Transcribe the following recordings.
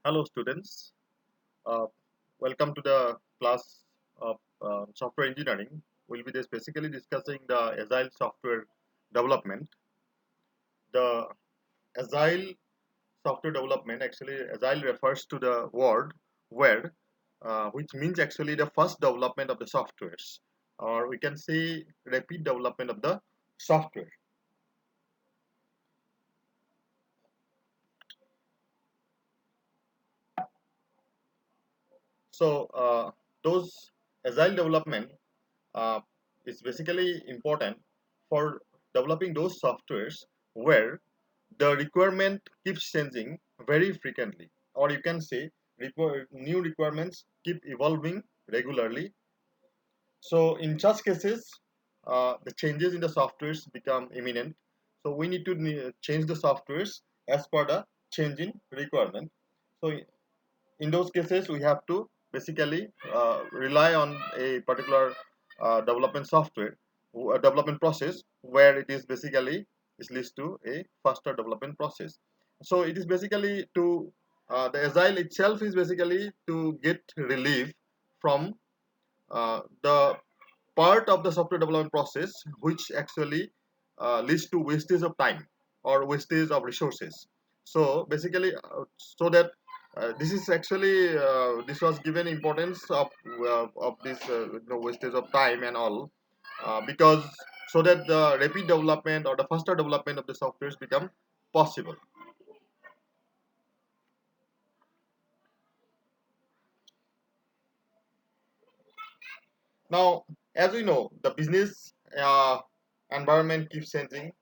Hello students, uh, welcome to the class of software engineering. We'll be just basically discussing the Agile software development. The Agile software development, actually Agile refers to the word where, which means actually the first development of the softwares, or we can say rapid development of the software. So those Agile development uh, is basically important for developing those softwares where the requirement keeps changing very frequently, or you can say new requirements keep evolving regularly. So in such cases, the changes in the softwares become imminent. So we need to change the softwares as per the change in requirement. So in those cases we have to basically rely on a particular development software development process where it is basically is leads to a faster development process. So it is basically to the agile itself is basically to get relief from the part of the software development process which actually leads to wastage of time or wastage of resources. So basically so that this is actually this was given importance of this wastage of time and all, because so that the rapid development or the faster development of the softwares become possible. Now, as we know, the business environment keeps changing.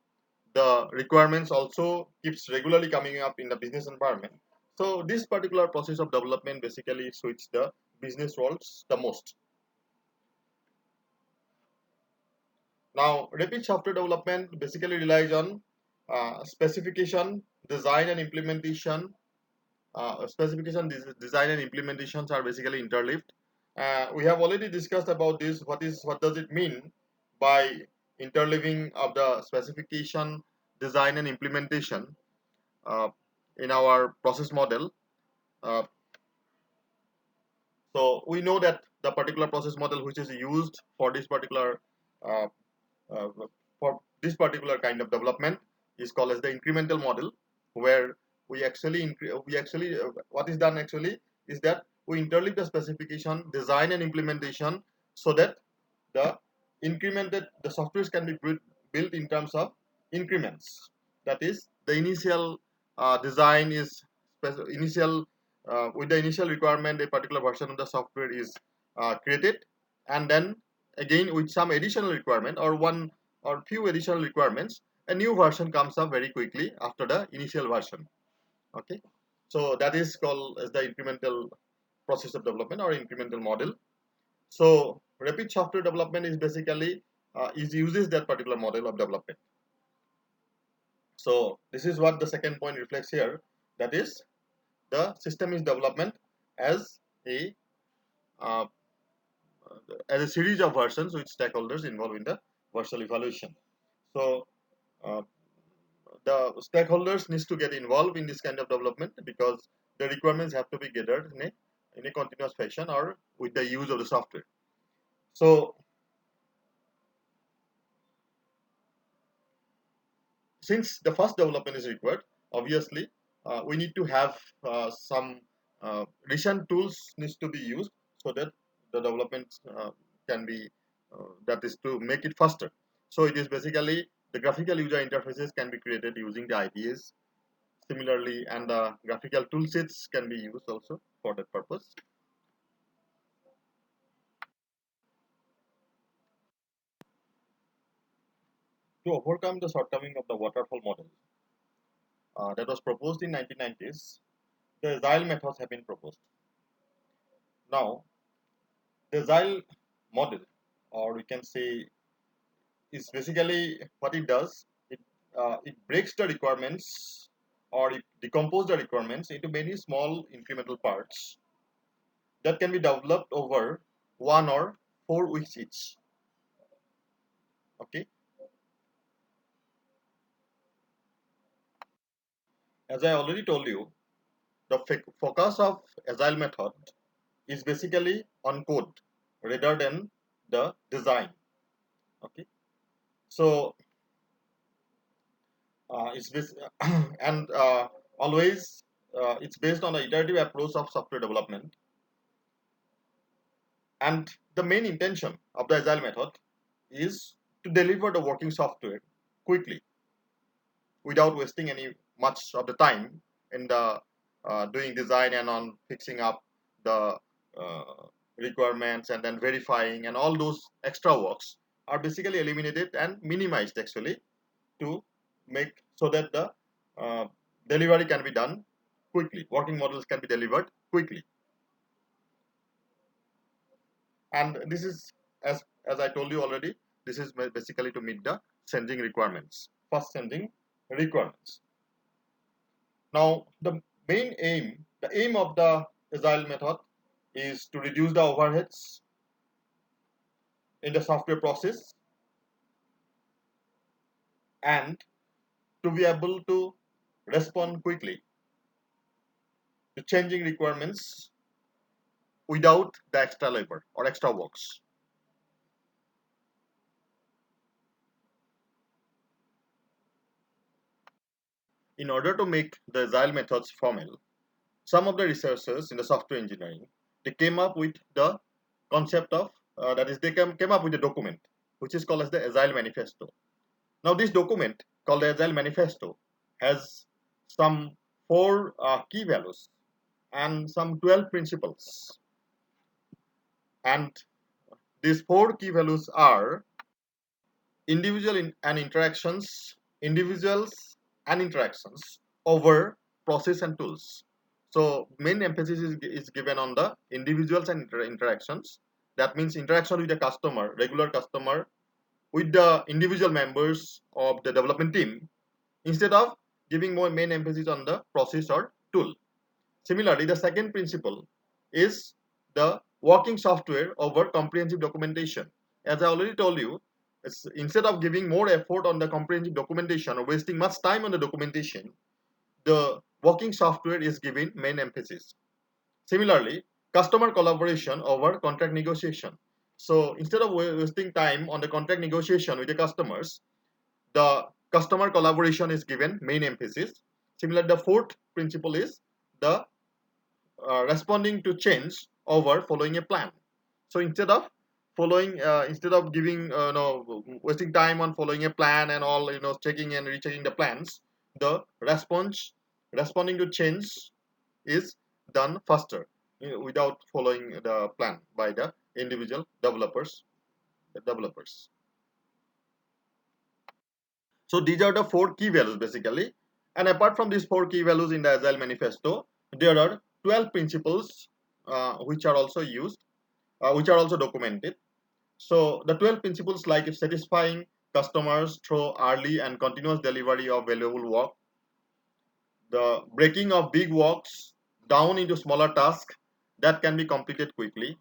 The requirements also keeps regularly coming up in the business environment. So this particular process of development basically suits the business roles the most. Now, rapid software development basically relies on specification, design, and implementation. Design, and implementations are basically interlinked. We have already discussed about this. What does it mean by interleaving of the specification, design, and implementation uh, in our process model? Uh, so we know that the particular process model which is used uh, uh, for this particular kind of development is called as the incremental model, where we actually what is done actually is that we interleave the specification, design, and implementation so that the the softwares can be built in terms of increments. That is, the initial design is initial with the initial requirement, a particular version of the software is created, and then again with some additional requirement or one or few additional requirements, a new version comes up very quickly after the initial version. Okay, so that is called as the incremental process of development or incremental model. So rapid software development is basically is uses that particular model of development. So this is what the second point reflects here. That is, the system is development as a uh, as a series of versions with stakeholders involved in the virtual evaluation. So uh, the stakeholders needs to get involved in this kind of development because the requirements have to be gathered in a continuous fashion or with the use of the software. So since the first development is required, obviously we need to have some recent tools needs to be used so that the development can be that is to make it faster. So it is basically the graphical user interfaces can be created using the IDEs similarly, and the graphical toolsets can be used also for that purpose. To overcome the shortcoming of the waterfall model that was proposed in 1990s, the agile methods have been proposed. Now, the agile model, or we can say, is basically what it does. It breaks the requirements, or it decomposes the requirements into many small incremental parts that can be developed over 1 or 4 weeks each. Okay, as I already told you, the focus of Agile method is basically on code rather than the design. Okay, so it's this and always it's based on the iterative approach of software development, and the main intention of the Agile method is to deliver the working software quickly without wasting any much of the time in the doing design and on fixing up the uh, requirements and then verifying, and all those extra works are basically eliminated and minimized actually to make so that the uh, delivery can be done quickly, working models can be delivered quickly. And this is, as I told you already, this is basically to meet the changing requirements, fast changing requirements. Now, the aim of the Agile method is to reduce the overheads in the software process and to be able to respond quickly to changing requirements without the extra labor or extra works. In order to make the Agile methods formal, some of the researchers in the software engineering, they came up with the concept of that is they came up with a document which is called as the Agile Manifesto. Now this document called the Agile Manifesto has some four key values and some 12 principles, and these four key values are individual and interactions, individuals and interactions over process and tools. So main emphasis is given on the individuals and interactions. That means interaction with the customer, regular customer, with the individual members of the development team, instead of giving more main emphasis on the process or tool. Similarly, the second principle is the working software over comprehensive documentation. As I already told you, instead of giving more effort on the comprehensive documentation or wasting much time on the documentation, the working software is given main emphasis. Similarly, customer collaboration over contract negotiation. So instead of wasting time on the contract negotiation with the customers, the customer collaboration is given main emphasis. Similarly, the fourth principle is the responding to change over following a plan. So instead of giving no wasting time on following a plan and all, checking and rechecking the plans, the responding to change is done faster, without following the plan by the individual developers. So these are the four key values basically. And apart from these four key values in the Agile Manifesto, there are 12 principles which are also used, which are also documented. So the 12 principles like satisfying customers through early and continuous delivery of valuable work, the breaking of big works down into smaller tasks that can be completed quickly,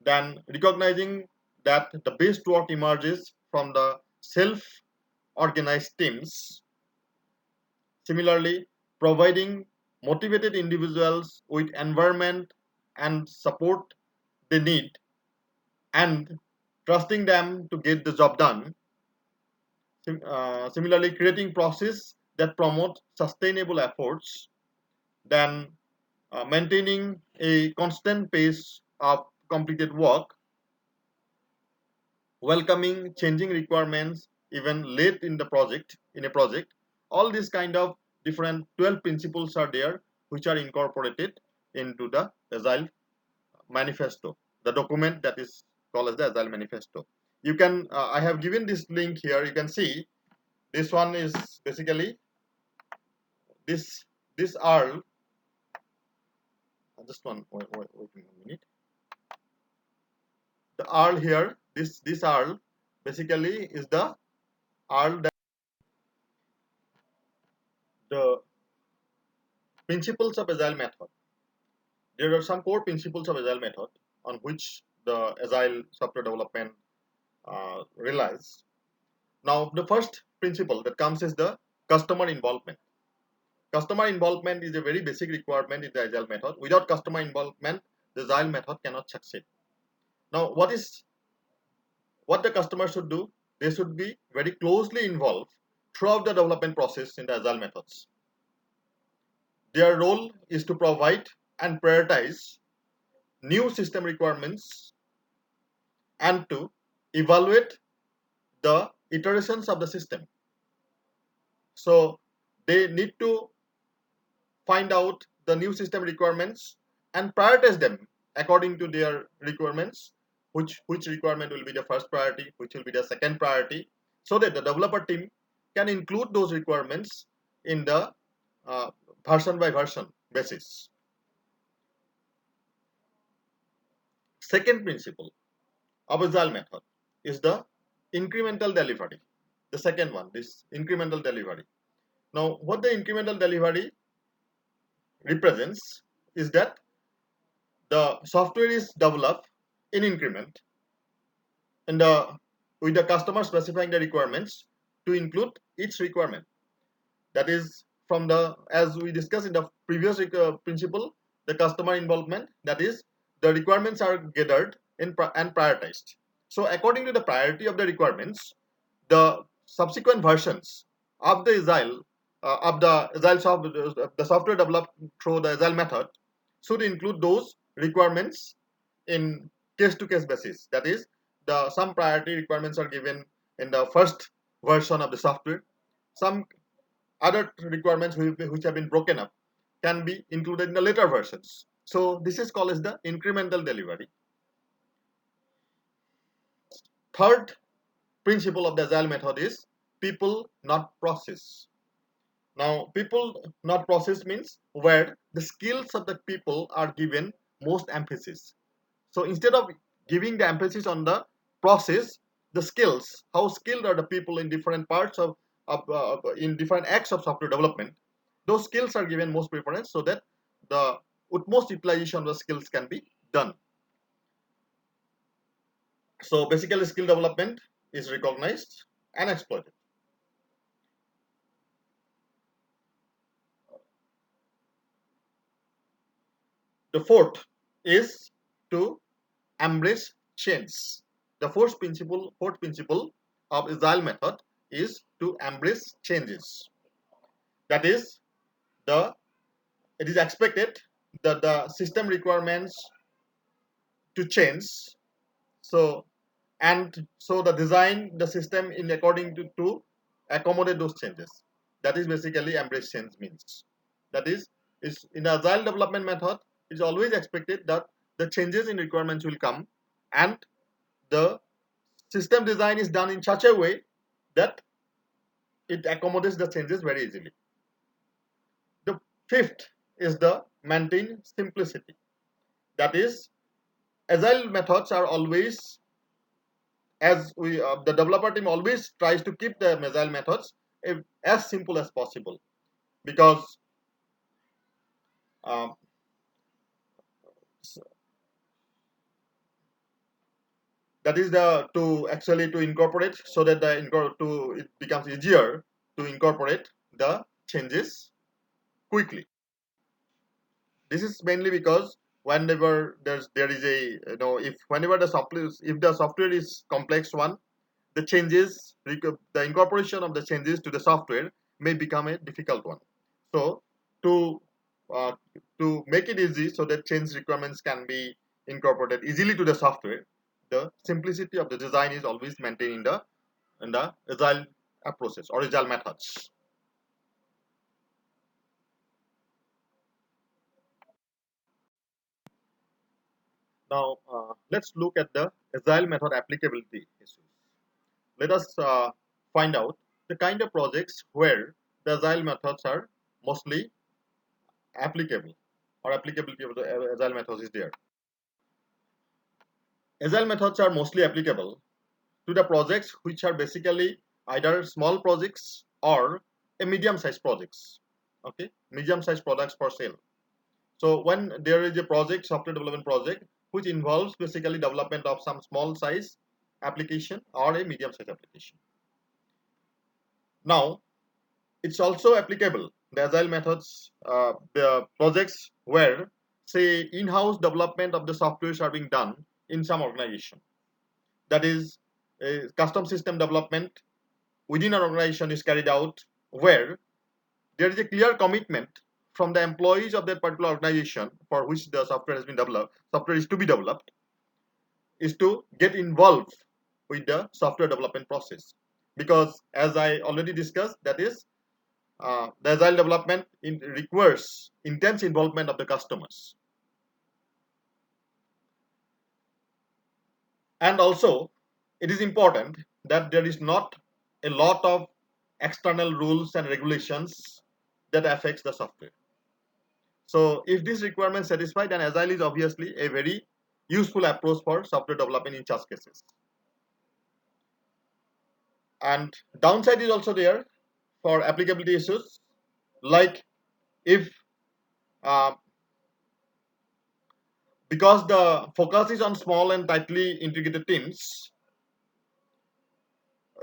then recognizing that the best work emerges from the self-organized teams. Similarly, providing motivated individuals with environment and support they need, and trusting them to get the job done. Similarly, creating process that promote sustainable efforts, then maintaining a constant pace of completed work, welcoming changing requirements even late in the project in a project. All these kind of different 12 principles are there which are incorporated into the Agile Manifesto, the document that is called as the Agile Manifesto. You can I have given this link here. You can see this one is basically this this Earl. Just one wait a minute. The Earl here, this Earl basically is the Earl that the principles of Agile method. There are some core principles of Agile method on which the Agile software development relies. Now, the first principle that comes is the customer involvement. customer involvement is a very basic requirement in the Agile method. Without customer involvement, the Agile method cannot succeed. Now, what the customer should do? They should be very closely involved throughout the development process in the Agile methods. Their role is to provide and prioritize new system requirements and to evaluate the iterations of the system. So they need to find out the new system requirements and prioritize them according to their requirements, which requirement will be the first priority, which will be the second priority, so that the developer team can include those requirements in the version by version basis. Second principle of Agile method is the incremental delivery. The second one, this incremental delivery. Now, what the incremental delivery represents is that the software is developed in increment and with the customer specifying the requirements to include each requirement. That is from the, as we discussed in the previous principle, the customer involvement, that is the requirements are gathered and prioritized. So according to the priority of the requirements, the subsequent versions of the software developed through the Agile method should include those requirements in case-to-case basis. That is, some priority requirements are given in the first version of the software. Some other requirements which have been broken up can be included in the later versions. So this is called as the incremental delivery. Third principle of the Agile method is people, not process. Now, people, not process means where the skills of the people are given most emphasis. So instead of giving the emphasis on the process, the skills, how skilled are the people in different parts in different acts of software development, those skills are given most preference so that the utmost utilization of the skills can be done. So basically, skill development is recognized and exploited. The fourth is to embrace change. The fourth principle of Agile method is to embrace changes. That is, it is expected that the system requirements to change. So the design the system in according to accommodate those changes. That is basically embrace change means. That is in the Agile development method, it is always expected that the changes in requirements will come and the system design is done in such a way that it accommodates the changes very easily. The fifth is the maintain simplicity. That is, Agile methods are always, the developer team always tries to keep the Agile methods as simple as possible, because um, that is to incorporate, so that it becomes easier to incorporate the changes quickly. This is mainly because whenever there is a, if whenever the software is complex one, the incorporation of the changes to the software may become a difficult one. So to uh, to make it easy so that change requirements can be incorporated easily to the software, the simplicity of the design is always maintained in the Agile process or Agile methods. Now let's look at the Agile method applicability issues. Let us find out the kind of projects where the Agile methods are mostly applicable, or applicability of the Agile methods is there. Agile methods are mostly applicable to the projects which are basically either small projects or a medium-sized projects. Okay, medium-sized products for sale. So when there is a project, software development project, which involves basically development of some small size application or a medium-sized application. Now, it's also applicable the agile methods, the projects where, say, in-house development of the softwares are being done in some organization. That is, custom system development within an organization is carried out where there is a clear commitment from the employees of that particular organization for which the software has been developed, software is to be developed, is to get involved with the software development process. Because as I already discussed, that is, the agile development requires intense involvement of the customers. And also, it is important that there is not a lot of external rules and regulations that affects the software. So if this requirement satisfied, then agile is obviously a very useful approach for software development in such cases. And downside is also there for applicability issues, like if uh, because the focus is on small and tightly integrated teams,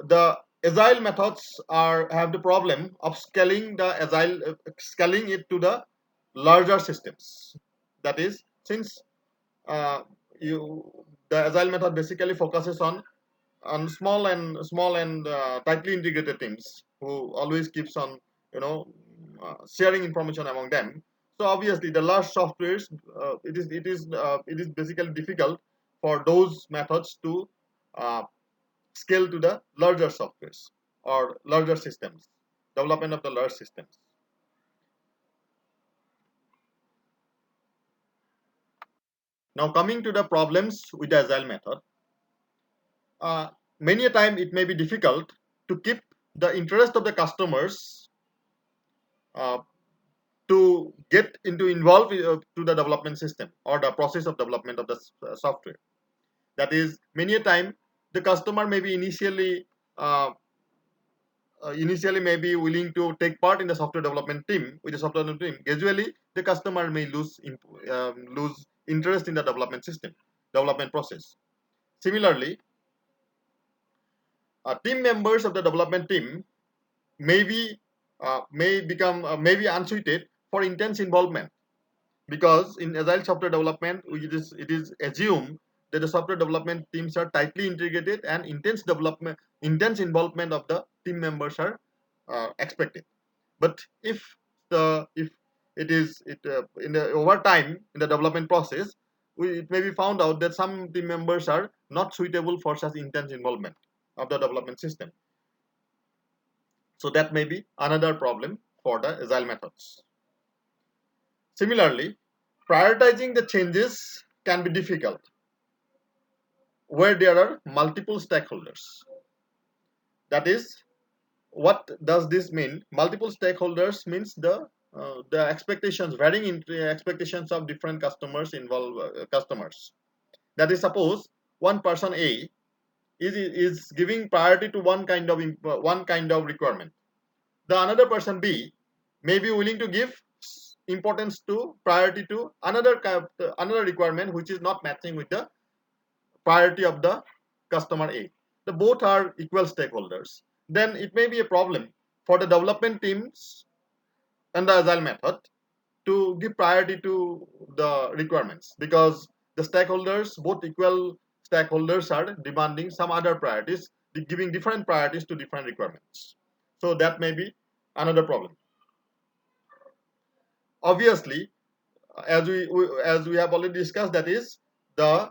the agile methods have the problem of scaling it to the larger systems. That is, since uh, you the agile method basically focuses on small and tightly integrated teams who always keeps on, you know, sharing information among them. So obviously the large softwares, it is basically difficult for those methods to uh, scale to the larger softwares or larger systems, development of the large systems. Now coming to the problems with the agile method, uh, many a time it may be difficult to keep the interest of the customers uh, to get into involved to the development system or the process of development of the software. That is, many a time the customer may be initially may be willing to take part in the software development team. With the software development team, gradually the customer may lose interest in the development process. Similarly, team members of the development team may be may be unsuited for intense involvement, because in agile software development it is assumed that the software development teams are tightly integrated and intense involvement of the team members are expected. But if it is it in the over time in the development process, it may be found out that some team members are not suitable for such intense involvement of the development system. So that may be another problem for the agile methods. Similarly, prioritizing the changes can be difficult where there are multiple stakeholders. That is, what does this mean? Multiple stakeholders means the expectations, varying expectations of different customers. That is, suppose one person A is giving priority to one kind of requirement. The another person B may be willing to give importance to priority to another requirement which is not matching with the priority of the customer A. The both are equal stakeholders. Then it may be a problem for the development teams and the agile method to give priority to the requirements, because the stakeholders, both equal stakeholders, are demanding some other priorities, giving different priorities to different requirements. So that may be another problem. Obviously, as we have already discussed, that is, the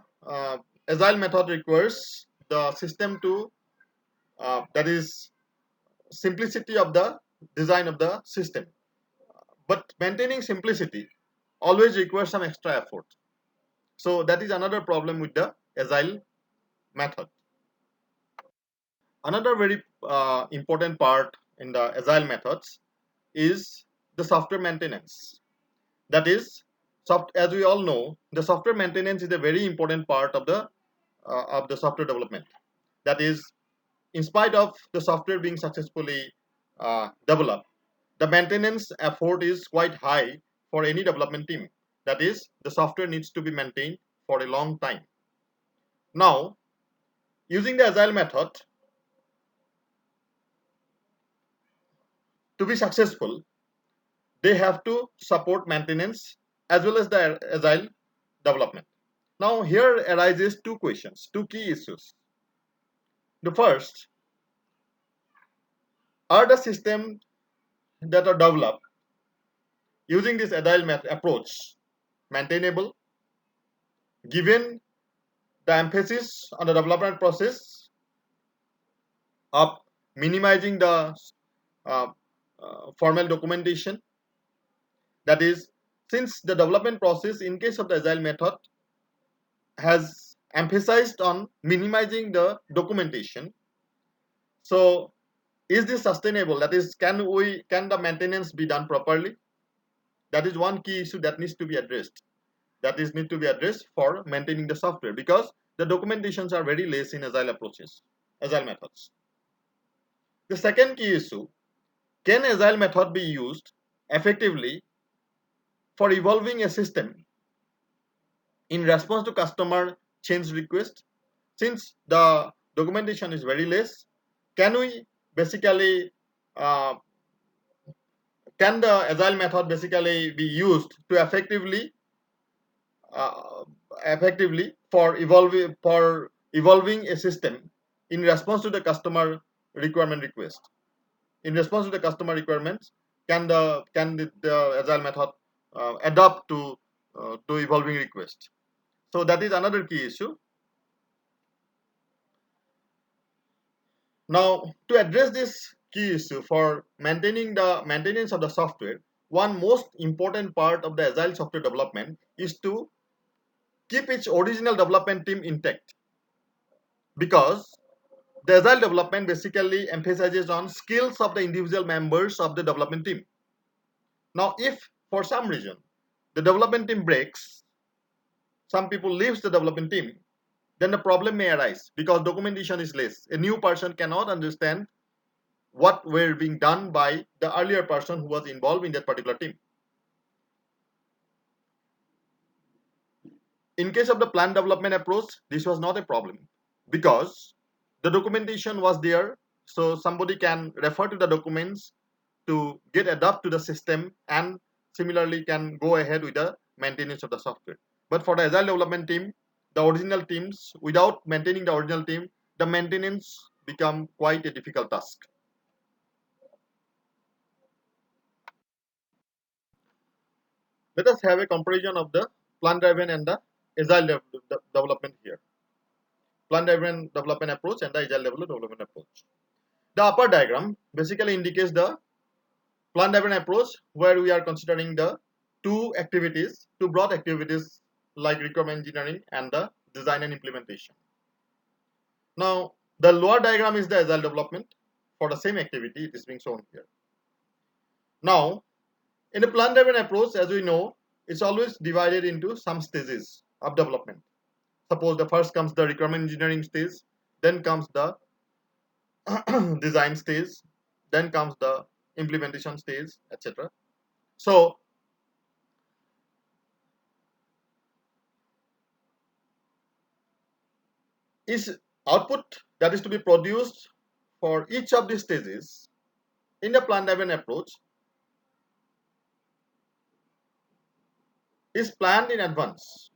agile method requires the system to that is simplicity of the design of the system, but maintaining simplicity always requires some extra effort. So that is another problem with the agile method. Another very important part in the agile methods is the software maintenance. That is, as we all know, the software maintenance is a very important part of the software development. That is, in spite of the software being successfully developed, the maintenance effort is quite high for any development team. That is, the software needs to be maintained for a long time. Now, using the agile method to be successful, they have to support maintenance as well as the agile development. Now here arises two questions, two key issues. The first, are the systems that are developed using this agile approach maintainable given the emphasis on the development process of minimizing the uh, formal documentation? That is, since the development process in case of the agile method has emphasized on minimizing the documentation, so is this sustainable? That is, can the maintenance be done properly? That is one key issue that needs to be addressed. That is need to be addressed for maintaining the software, because the documentations are very less in agile approaches, agile methods. The second key issue, can agile method be used effectively for evolving a system in response to customer change request? Since the documentation is very less, can we basically uh, can the agile method basically be used to uh, effectively for evolving a system in response to the customer requirement request? In response to the customer requirements, the agile method adapt to evolving request? So that is another key issue. Now, to address this key issue for maintaining the maintenance of the software, one most important part of the agile software development is to keep its original development team intact, because the agile development basically emphasizes on skills of the individual members of the development team. Now, if for some reason the development team breaks, some people leaves the development team, then the problem may arise because documentation is less. A new person cannot understand what were being done by the earlier person who was involved in that particular team. In case of the plan development approach, this was not a problem because the documentation was there, so somebody can refer to the documents to get adapt to the system and similarly can go ahead with the maintenance of the software. But for the agile development team, the original teams, without maintaining the original team, the maintenance become quite a difficult task. Let us have a comparison of the plan driven and the agile development here. Plan driven development approach and the agile development approach. The upper diagram basically indicates the plan driven approach, where we are considering the two broad activities like requirement engineering and the design and implementation. Now, the lower diagram is the agile development for the same activity. It is being shown here. Now, in a plan driven approach, as we know, it's always divided into some stages of development. Suppose the first comes the requirement engineering stage, then comes the design stage, then comes the implementation stage, etc. So is output that is to be produced for each of these stages in the plan driven approach is planned in advance.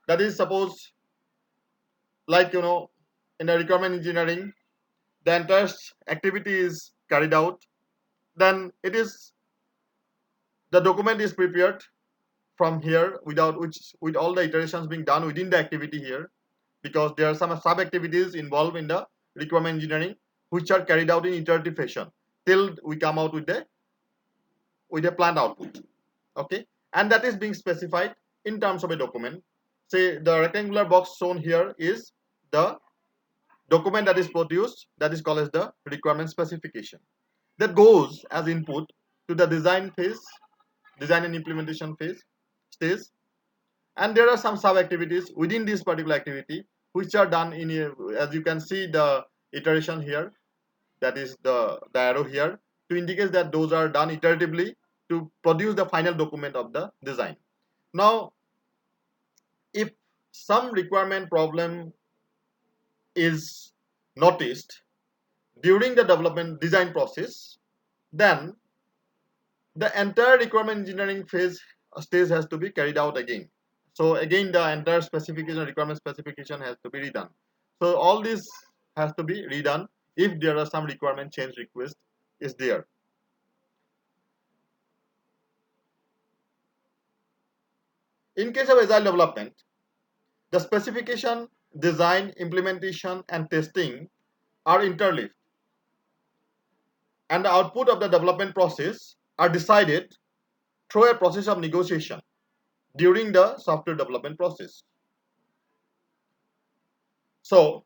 That is, suppose, like in the requirement engineering, the entire activity is carried out, then it is the document is prepared from here without which with all the iterations being done within the activity here, because there are some sub activities involved in the requirement engineering which are carried out in iterative fashion till we come out with a planned output. Okay, and that is being specified in terms of a document. Say the rectangular box shown here is the document that is produced, that is called as the requirement specification, that goes as input to the design phase, design and implementation phase stage. And there are some sub activities within this particular activity which are done in a, as you can see the iteration here, that is the arrow here, to indicate that those are done iteratively to produce the final document of the design. Now, if some requirement problem is noticed, during the development design process, then the entire requirement engineering phase stage has to be carried out again. So again, the entire specification, requirement specification has to be redone. So all this has to be redone if there are some requirement change request is there. In case of agile development, the specification, design, implementation, and testing are interleaved, and the output of the development process are decided through a process of negotiation during the software development process. So,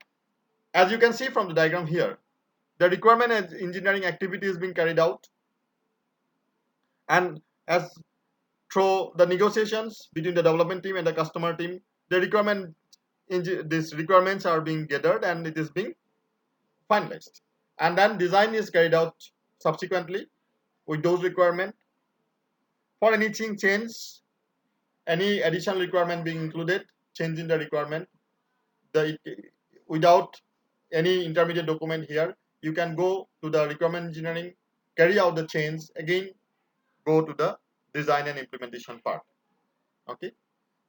as you can see from the diagram here, the requirement engineering activity is being carried out, and as through the negotiations between the development team and the customer team, the these requirements are being gathered and it is being finalized. And then design is carried out subsequently with those requirements. For anything change, any additional requirement being included, change in the requirement, the without any intermediate document here, you can go to the requirement engineering, carry out the change, again go to the design and implementation part. Okay,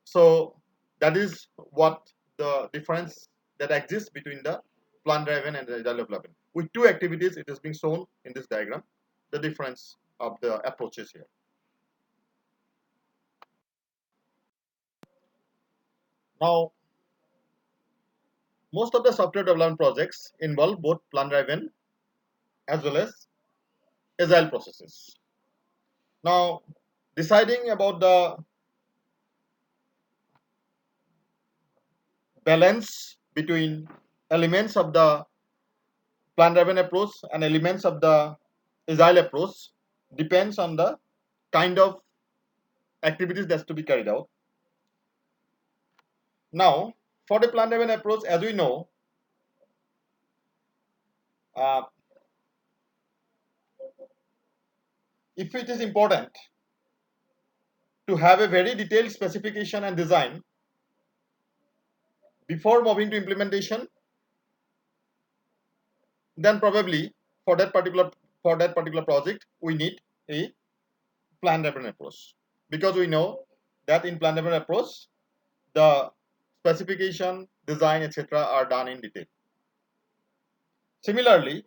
so that is what the difference that exists between the plan driven and the agile development. With two activities, it is being shown in this diagram, the difference of the approaches here. Now, most of the software development projects involve both plan driven as well as agile processes. Now, deciding about the balance between elements of the plan driven approach and elements of the agile approach depends on the kind of activities that's to be carried out. Now, for the plan driven approach, as we know, uh, if it is important to have a very detailed specification and design before moving to implementation, then probably for that particular project we need a plan driven approach, because we know that in plan driven approach the specification, design, etc. are done in detail. Similarly,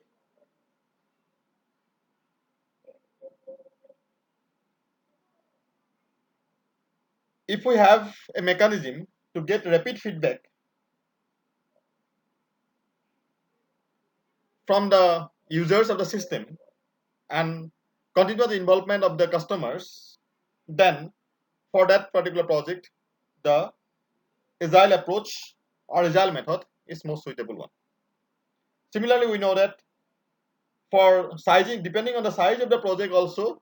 if we have a mechanism to get rapid feedback from the users of the system and continue the involvement of the customers, then for that particular project, the agile approach or agile method is most suitable one. Similarly, we know that for sizing, depending on the size of the project also,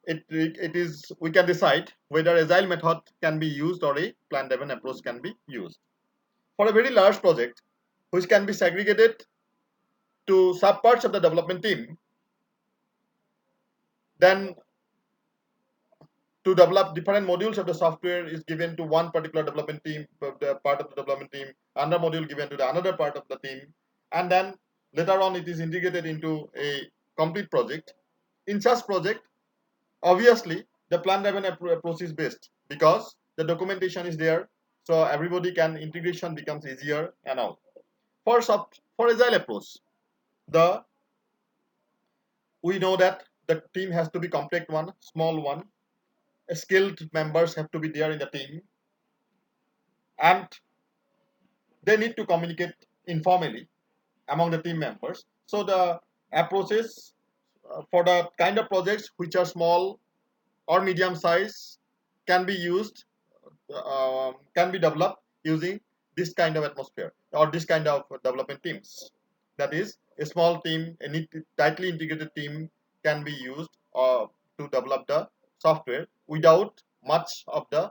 it is we can decide whether agile method can be used or a plan driven approach can be used. For a very large project, which can be segregated to subparts of the development team, then to develop different modules of the software is given to one particular development team, the part of the development team, another module given to the another part of the team, and then later on it is integrated into a complete project. In such project, obviously the plan driven approach is best because the documentation is there, so everybody can integration becomes easier and all. For agile approach, the we know that the team has to be compact one, small one, skilled members have to be there in the team, and they need to communicate informally among the team members. So the approaches for the kind of projects which are small or medium size can be used, can be developed using this kind of atmosphere or this kind of development teams. That is, a small team, a tightly integrated team can be used to develop the software without much of the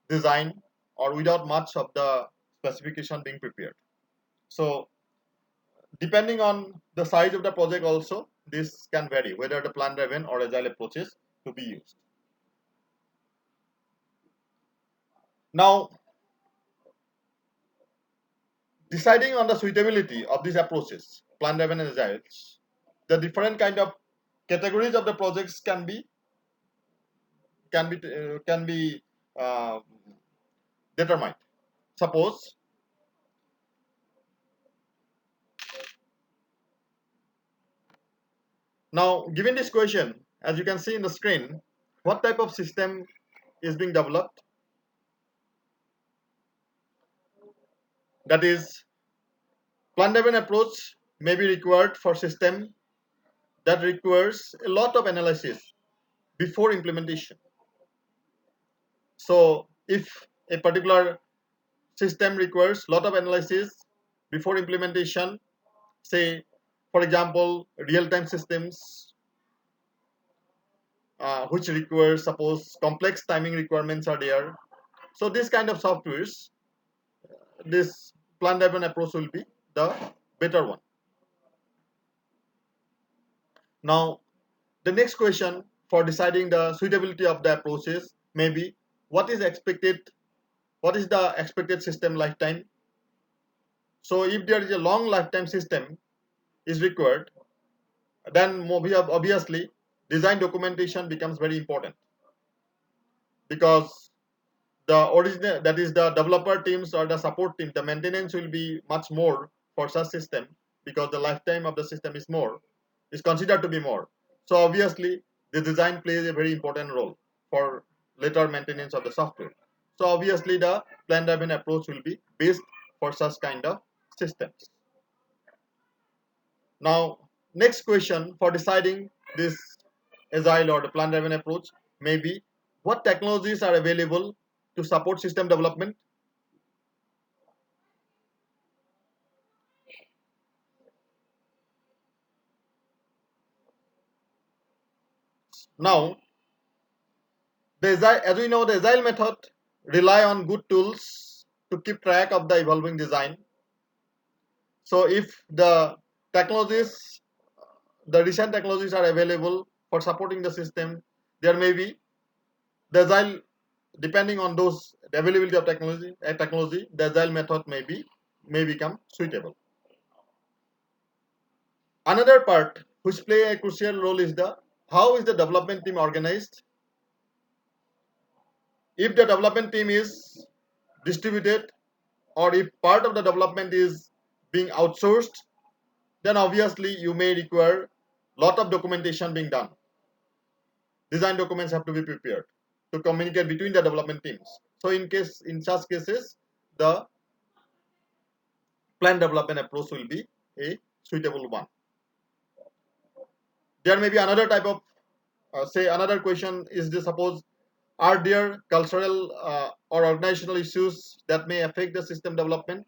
design or without much of the specification being prepared. So depending on the size of the project also, this can vary whether the plan driven or agile approaches to be used. Now, deciding on the suitability of these approaches, plan driven and agile, the different kind of categories of the projects can be uh, determined. Suppose now, given this question, as you can see in the screen, what type of system is being developed? That is, plan driven approach may be required for system that requires a lot of analysis before implementation. So if a particular system requires a lot of analysis before implementation, say for example real-time systems, which require, suppose, complex timing requirements are there. So this kind of softwares, this plan driven approach will be the better one. Now the next question for deciding the suitability of the approaches may be, what is the expected system lifetime. So if there is a long lifetime system is required, then obviously design documentation becomes very important, because the original, that is the developer teams or the support team, the maintenance will be much more for such system, because the lifetime of the system is considered to be more. So obviously the design plays a very important role for later maintenance of the software. So obviously the plan driven approach will be based for such kind of systems. Now next question for deciding this agile or the plan driven approach may be, what technologies are available to support system development. Now as we know, the agile method rely on good tools to keep track of the evolving design. So if technologies the recent technologies are available for supporting the system, there may be the agile, depending on those, the availability of technology, the agile method may become suitable. Another part which play a crucial role is the how is the development team organized. If the development team is distributed, or if part of the development is being outsourced, then obviously you may require lot of documentation being done. Design documents have to be prepared to communicate between the development teams. So in such cases, the plan development approach will be a suitable one. There may be another type of say another question is this: suppose, are there cultural or organizational issues that may affect the system development?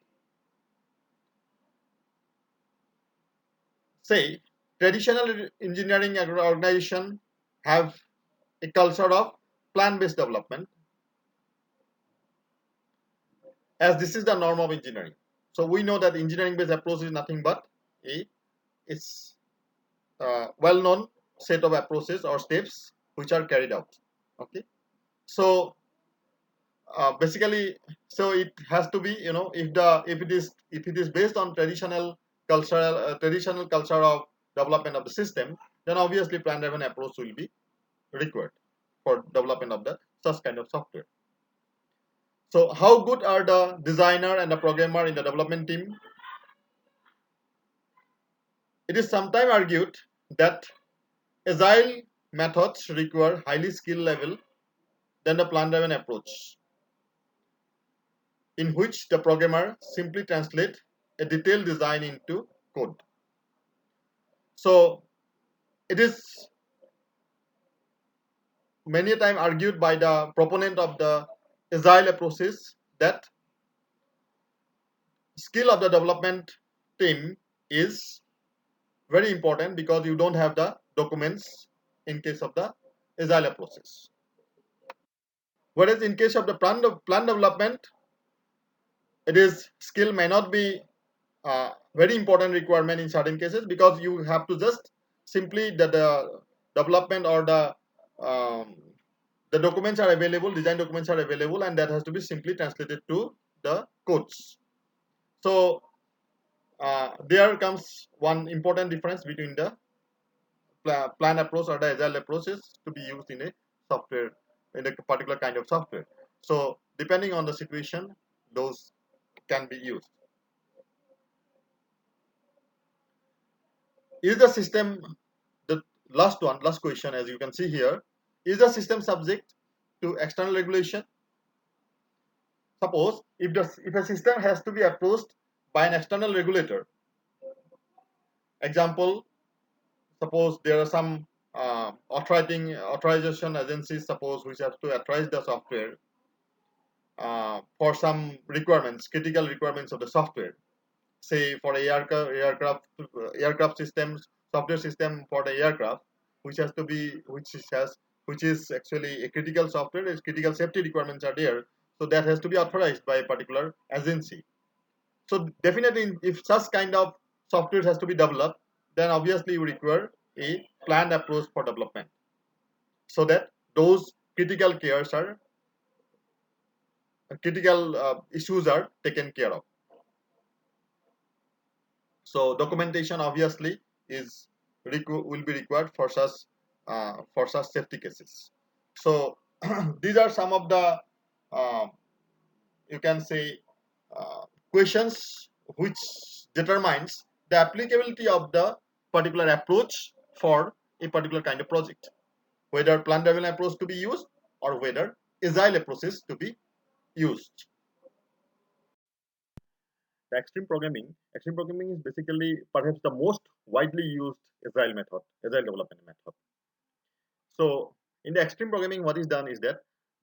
Say traditional engineering organization have a culture of plan-based development, as this is the norm of engineering. So we know that engineering-based approach is nothing but it's well-known set of approaches or steps which are carried out. Okay, so basically, so it has to be, if it is based on traditional culture of development of the system, then obviously plan-driven approach will be required for development of the such kind of software. So how good are the designer and the programmer in the development team? It is sometimes argued that agile methods require highly skilled level than the plan-driven approach, in which the programmer simply translate a detailed design into code. So it is many a time argued by the proponent of the agile approaches that skill of the development team is very important, because you don't have the documents in case of the agile approaches. Whereas in case of the plan development, it is skill may not be very important requirement in certain cases, because you have to just simply the development or the documents are available, design documents are available, and that has to be simply translated to the codes. So there comes one important difference between the plan approach or the agile approaches to be used in a software, in a particular kind of software. So depending on the situation, those can be used. Is the system, the last question, as you can see here, is the system subject to external regulation? Suppose if a system has to be approved by an external regulator, example, suppose there are some authorization agencies, suppose, which have to authorize the software for some requirements, critical requirements of the software. Say for aircraft systems, software system for the aircraft, which has to be, which is actually a critical software, is critical safety requirements are there. So that has to be authorized by a particular agency. So definitely, if such kind of software has to be developed, then obviously you require a planned approach for development, so that those critical issues are taken care of. So documentation obviously is will be required for such safety cases. So these are some of the uh, you can say uh, questions which determines the applicability of the particular approach for a particular kind of project, whether plan driven approach to be used or whether agile approaches to be used. The extreme programming is basically perhaps the most widely used agile development method. So in the extreme programming, what is done is that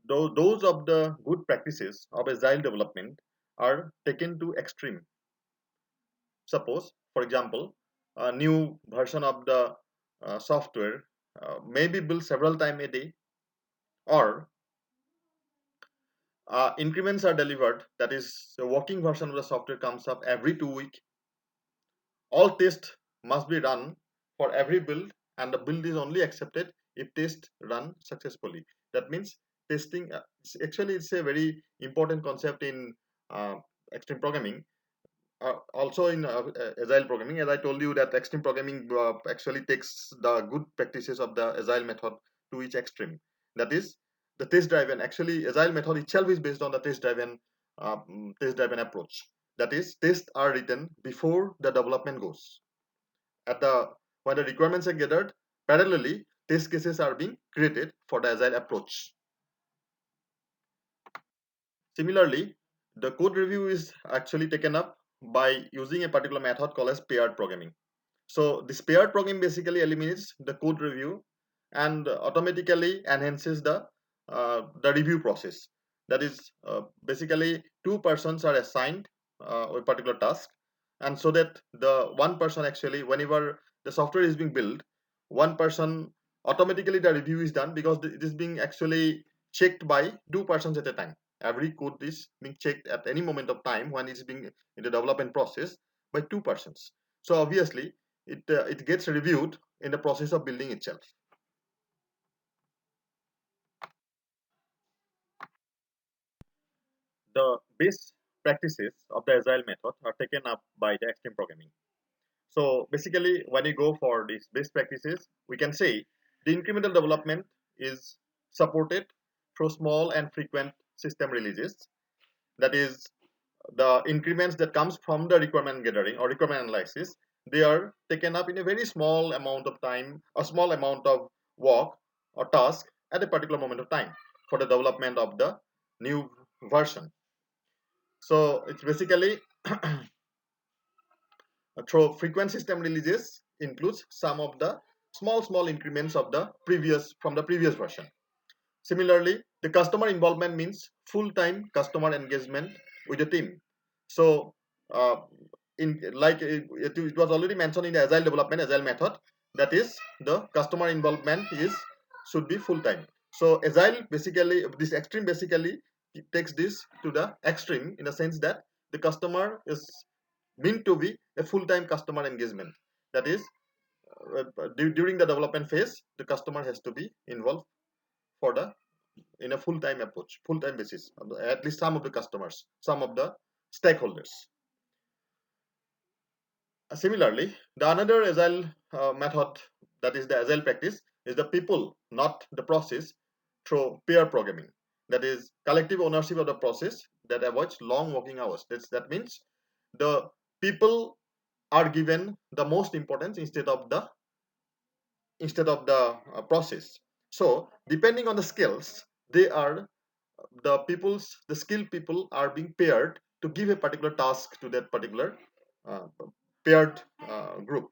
those of the good practices of agile development are taken to extreme. Suppose, for example, a new version of the software may be built several times a day, or increments are delivered. That is, the working version of the software comes up every 2 weeks. All tests must be run for every build, and the build is only accepted if tests run successfully. That means testing. Actually, it's a very important concept in uh, extreme programming. Also in agile programming, as I told you, that extreme programming actually takes the good practices of the agile method to each extreme. That is, the test driven. Actually, agile method itself is based on the test driven approach. That is, tests are written before the development goes. At the when the requirements are gathered, parallelly test cases are being created for the agile approach. Similarly, the code review is actually taken up by using a particular method called as paired programming. So this paired programming basically eliminates the code review and automatically enhances the review process. That is, basically two persons are assigned a particular task, and so that the one person, actually, whenever the software is being built, one person, automatically the review is done, because it is being actually checked by two persons at a time. Every code is being checked at any moment of time when it's being in the development process by two persons. So obviously it gets reviewed in the process of building itself. The best practices of the agile method are taken up by the extreme programming. So basically, when you go for these best practices, we can say the incremental development is supported through small and frequent system releases. That is, the increments that comes from the requirement gathering or requirement analysis, they are taken up in a very small amount of time, a small amount of work or task at a particular moment of time for the development of the new version. So it's basically through frequent system releases includes some of the small increments of the previous version. Similarly, the customer involvement means full-time customer engagement with the team. So, in like it was already mentioned in the agile development, agile method, that is, the customer involvement is should be full-time. So, agile basically, this extreme basically takes this to the extreme, in the sense that the customer is meant to be a full-time customer engagement. That is, during the development phase, the customer has to be involved for the in a full-time approach, full-time basis, at least some of the customers, some of the stakeholders. Similarly, the another agile method, that is the agile practice, is the people, not the process, through peer programming. That is collective ownership of the process that avoids long working hours. That means the people are given the most importance instead of the process. So depending on the skills, they are the skilled people are being paired to give a particular task to that particular uh, paired group.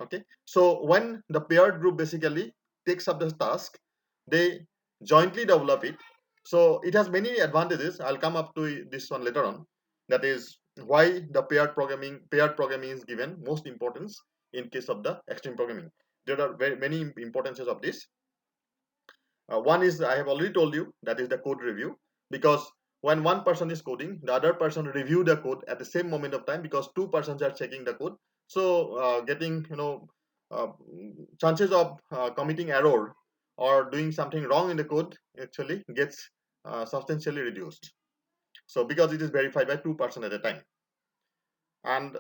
Okay, so when the paired group basically takes up the task, they jointly develop it. So it has many advantages. I'll come up to this one later on. That is why the paired programming is given most importance in case of the extreme programming. There are very many importances of this. One is, I have already told you, that is the code review, because when one person is coding, the other person review the code at the same moment of time, because two persons are checking the code. So getting uh, chances of committing error or doing something wrong in the code actually gets substantially reduced. So because it is verified by two person at a time. And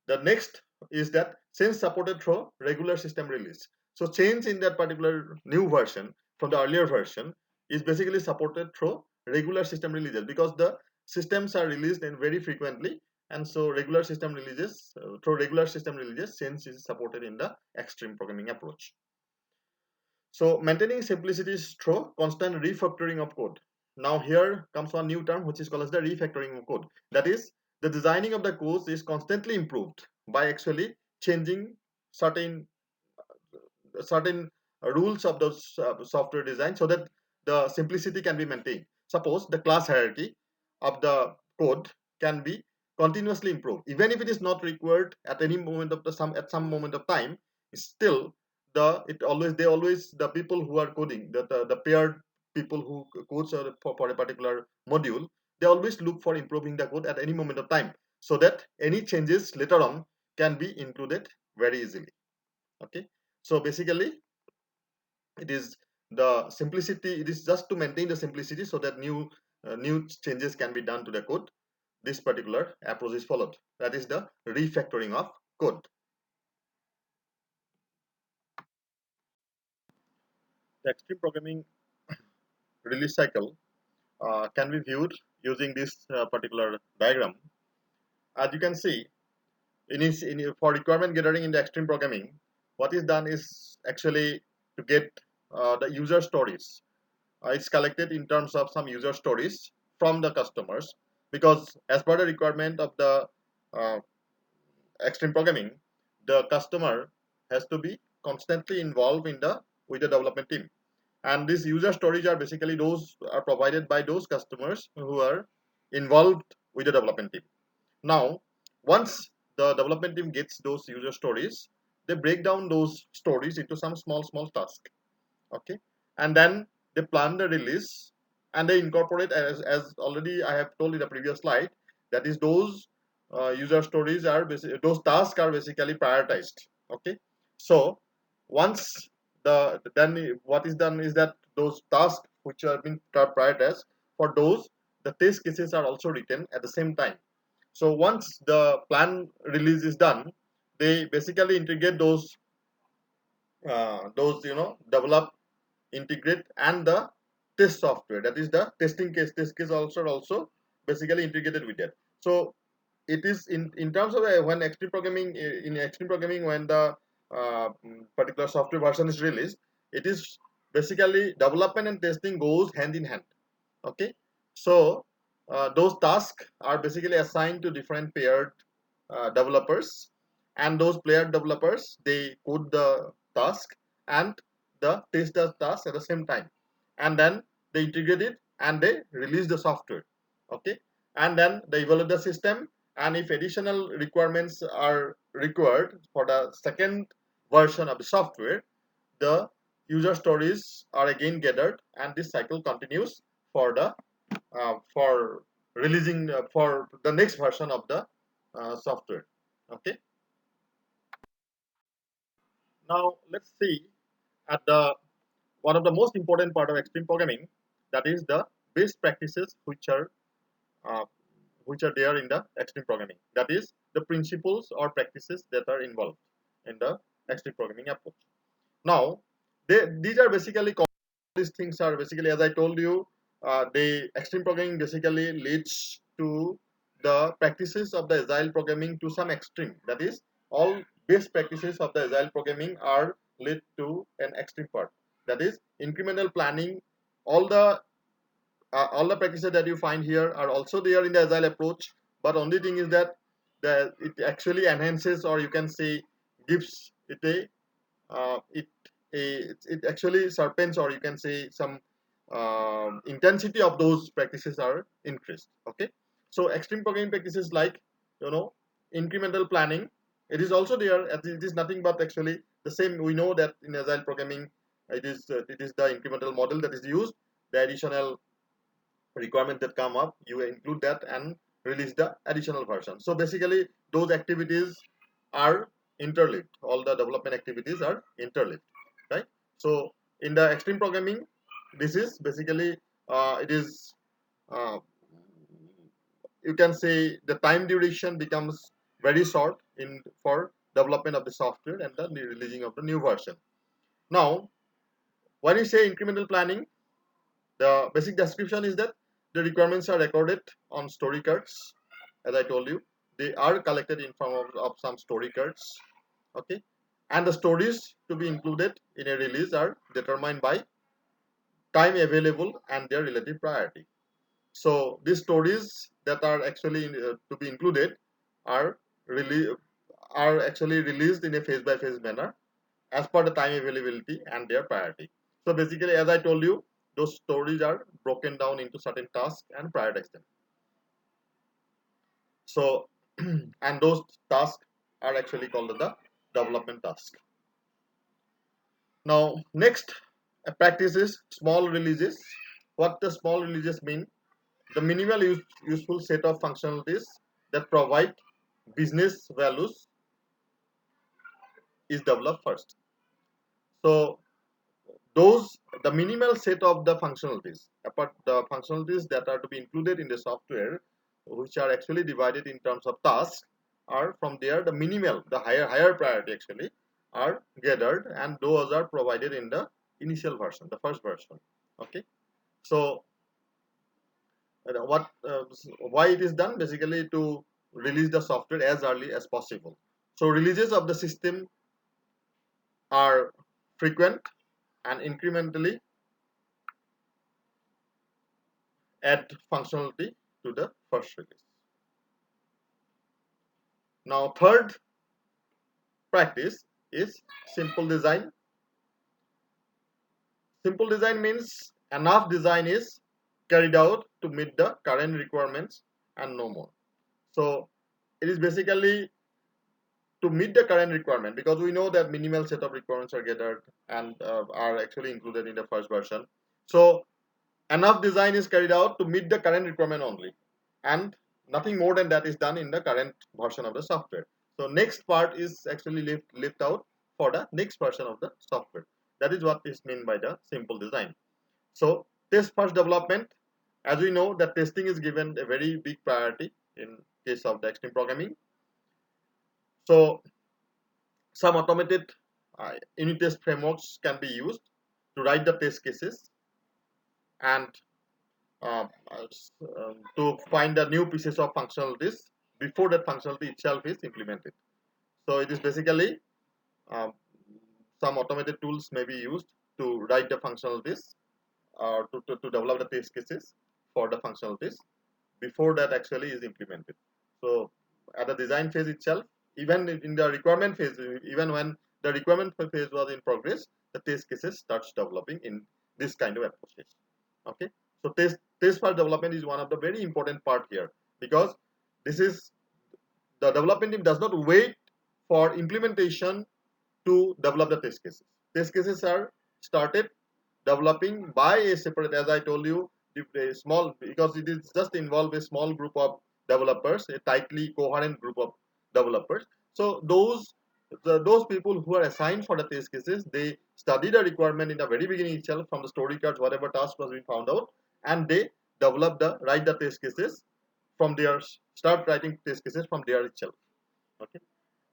the next is that change supported through regular system release. So change in that particular new version from the earlier version is basically supported through regular system releases, because the systems are released and very frequently, and so through regular system releases, change is supported in the extreme programming approach. So maintaining simplicity is through constant refactoring of code. Now here comes one new term which is called as the refactoring of code. That is, the designing of the code is constantly improved by actually changing certain certain rules of those software design, so that the simplicity can be maintained. Suppose the class hierarchy of the code can be continuously improved, even if it is not required at any moment of some moment of time. Still, the people who are coding, the paired people who codes for a particular module, they always look for improving the code at any moment of time, so that any changes later on can be included very easily. Okay, so basically it is the simplicity, it is just to maintain the simplicity, so that new changes can be done to the code. This particular approach is followed, that is the refactoring of code. The extreme programming release cycle can be viewed using this particular diagram. As you can see, for requirement gathering in the extreme programming, what is done is actually to get the user stories. It's collected in terms of some user stories from the customers, because as per the requirement of the uh, extreme programming, the customer has to be constantly involved with the development team, and these user stories are basically those are provided by those customers who are involved with the development team. Now, once the development team gets those user stories, they break down those stories into some small tasks. Okay, and then they plan the release, and they incorporate, as already I have told in the previous slide, that is those user stories are those tasks are basically prioritized. Okay, so once then what is done is that those tasks which have been prioritized, for those the test cases are also written at the same time. So once the plan release is done, they basically integrate those develop, integrate, and the test software, that is the test case also basically integrated with that. So it is in terms of when extreme programming, in extreme programming, when the particular software version is released, it is basically development and testing goes hand in hand. Okay, so those tasks are basically assigned to different paired developers, and those paired developers, they code the task and the test the task at the same time, and then they integrate it and they release the software. Okay, and then they evaluate the system, and if additional requirements are required for the second version of the software, the user stories are again gathered, and this cycle continues for the for releasing for the next version of the software. Okay, now let's see at the one of the most important part of extreme programming, that is the best practices uh, which are there in the extreme programming. That is the principles or practices that are involved in the extreme programming approach. Now, these are basically, these things are basically, as I told you, the extreme programming basically leads to the practices of the agile programming to some extreme. That is, all best practices of the agile programming are led to an extreme part. That is incremental planning. All the practices that you find here are also there in the agile approach, but only thing is that it actually enhances, or you can say gives it a it it actually serpents, or you can say some intensity of those practices are increased. Okay, so extreme programming practices like, incremental planning, it is also there. It is nothing but actually the same. We know that in agile programming it is the incremental model that is used. The additional requirement that come up, you include that and release the additional version. So basically those activities are interlinked. All the development activities are interlinked, right? So in the extreme programming, this is basically it is uh, you can say the time duration becomes very short in for development of the software and the releasing of the new version. Now when you say incremental planning, the basic description is that the requirements are recorded on story cards. As I told you, they are collected in form of some story cards. Okay, and the stories to be included in a release are determined by time available and their relative priority. So these stories that are actually to be included are really are actually released in a phase by phase manner as per the time availability and their priority. So basically, as I told you, those stories are broken down into certain tasks and prioritize them. So, and those tasks are actually called the development task. Now, next practice is small releases. What the small releases mean? The minimal useful set of functionalities that provide business values is developed first. So those the minimal set of the functionalities, apart the functionalities that are to be included in the software, which are actually divided in terms of tasks, are from there the minimal, the higher priority actually are gathered, and those are provided in the initial version, the first version. Okay, so what why it is done? Basically to release the software as early as possible. So releases of the system are frequent and incrementally add functionality to the first release. Now, third practice is simple design. Simple design means enough design is carried out to meet the current requirements and no more. So it is basically to meet the current requirement, because we know that minimal set of requirements are gathered and are actually included in the first version. So enough design is carried out to meet the current requirement only, and nothing more than that is done in the current version of the software. So next part is actually left out for the next version of the software. That is what is meant by the simple design. So test first development, as we know that testing is given a very big priority in case of the extreme programming. So some automated unit test frameworks can be used to write the test cases and uh, to find the new pieces of functionalities before that functionality itself is implemented. So it is basically um, some automated tools may be used to write the functionalities or to develop the test cases for the functionalities before that actually is implemented. So at the design phase itself, even in the requirement phase, even when the requirement phase was in progress, the test cases starts developing in this kind of approaches. Okay, so test file development is one of the very important part here, because this is the development team does not wait for implementation to develop the test cases. Test cases are started developing by a separate, as I told you, a small, because it is just involve a small group of developers, a tightly coherent group of developers. So those people who are assigned for the test cases, they study the requirement in the very beginning itself from the story cards, whatever task was being found out, and they write the test cases from their start writing test cases from there itself. Okay,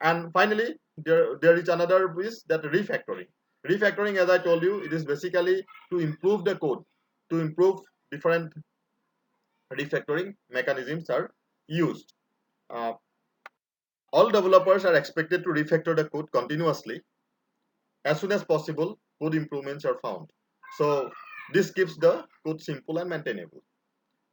and finally there is another is that refactoring. Refactoring, as I told you, it is basically to improve the code, to improve different refactoring mechanisms are used. Uh, all developers are expected to refactor the code continuously. As soon as possible, code improvements are found. So this keeps the code simple and maintainable.